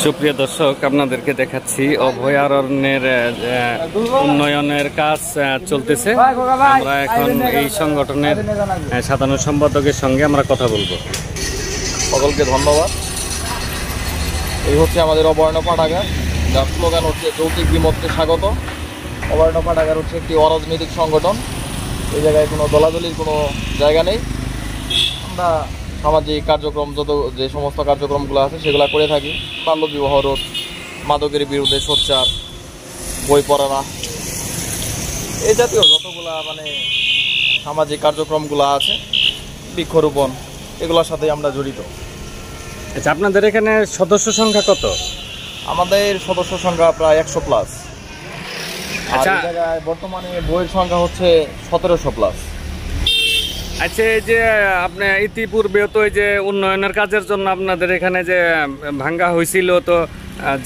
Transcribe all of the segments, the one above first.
সুপ্রিয় দর্শক, আপনাদেরকে দেখাচ্ছি অভয়ারণ্যের উন্নয়নের কাজ চলতেছে। আমরা এখন এই সংগঠনের সাধারণ সম্পাদকের সঙ্গে আমরা কথা বলবো। সকলকে ধন্যবাদ। এই হচ্ছে আমাদের অভয়ারণ্য পাঠাগার, যার স্লোগান হচ্ছে যৌক্তিক বিমতকে স্বাগত। অভয়ারণ্য পাঠাগার হচ্ছে একটি অরাজনৈতিক সংগঠন। এই জায়গায় কোনো দলাদলির কোনো জায়গা নেই। আমরা সামাজিক কার্যক্রম যে সমস্ত কার্যক্রমগুলো আছে সেগুলো করে থাকি। বাল্যবিবাহ রোধ, মাদকের বিরুদ্ধে সোচ্চার, বই পড়ানো, এই জাতীয় যতগুলা সামাজিক কার্যক্রমগুলো আছে, বৃক্ষরোপণ, এগুলোর সাথে আমরা জড়িত। আচ্ছা, আপনাদের এখানে সদস্য সংখ্যা কত? আমাদের সদস্য সংখ্যা প্রায় 100+। আচ্ছা, এই জায়গায় বর্তমানে বইয়ের সংখ্যা হচ্ছে 1700+। আচ্ছা, এই যে আপনি ইতিপূর্বেও তো এই যে উন্নয়নের কাজের জন্য আপনাদের এখানে যে ভাঙ্গা হয়েছিল, তো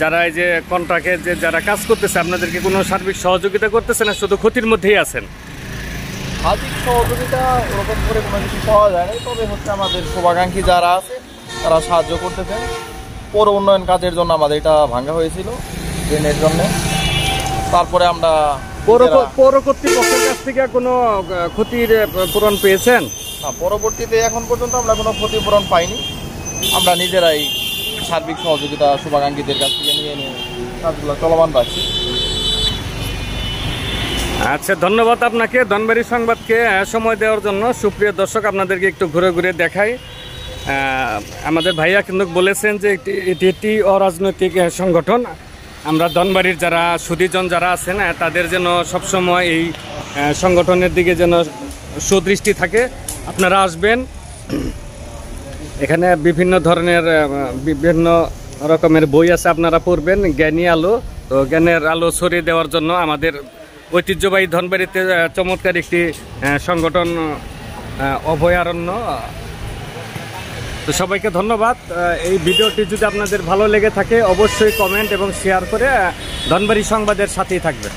যারা এই যে কন্ট্রাক্টে যে যারা কাজ করতেছে আপনাদেরকে কোনো সার্বিক সহযোগিতা করতেছে না, শুধু ক্ষতির মধ্যেই আছেন? সার্বিক সহযোগিতা ওরকম করে কোনো কিছু পাওয়া যায় না, তবে হচ্ছে আমাদের শুভাকাঙ্ক্ষী যারা আছে তারা সাহায্য করতেছেন। পৌর উন্নয়ন কাজের জন্য আমাদের এটা ভাঙ্গা হয়েছিল, ড্রেনের জন্য। তারপরে আমরা পৌর কর্তৃপক্ষের কাছ থেকে কোনো ক্ষতির পূরণ পেয়েছেন? পরবর্তীতে এখন পর্যন্ত আমরা কোনো ক্ষতিপূরণ পাইনি। আমরা নিজেরাই সার্বিক সহযোগিতা শুভাকাঙ্ক্ষীদের কাছ থেকে নিয়ে কাজগুলো চলমান রাখছি। আচ্ছা, ধন্যবাদ আপনাকে ধনবাড়ি সংবাদকে সময় দেওয়ার জন্য। সুপ্রিয় দর্শক, আপনাদেরকে একটু ঘুরে ঘুরে দেখাই। আমাদের ভাইয়া কিন্তু বলেছেন যে এটি একটি অরাজনৈতিক সংগঠন। আমরা ধনবাড়ির যারা সুধীজন যারা আছেন তাদের যেন সবসময় এই সংগঠনের দিকে যেন সুদৃষ্টি থাকে। আপনারা আসবেন, এখানে বিভিন্ন ধরনের বিভিন্ন রকমের বই আছে, আপনারা পড়বেন। জ্ঞানী আলো, তো জ্ঞানের আলো ছড়িয়ে দেওয়ার জন্য আমাদের ঐতিহ্যবাহী ধনবাড়িতে চমৎকার একটি সংগঠন অভয়ারণ্য। তো সবাইকে ধন্যবাদ। এই ভিডিওটি যদি আপনাদের ভালো লেগে থাকে অবশ্যই কমেন্ট এবং শেয়ার করে ধনবাড়ি সংবাদের সাথেই থাকবেন।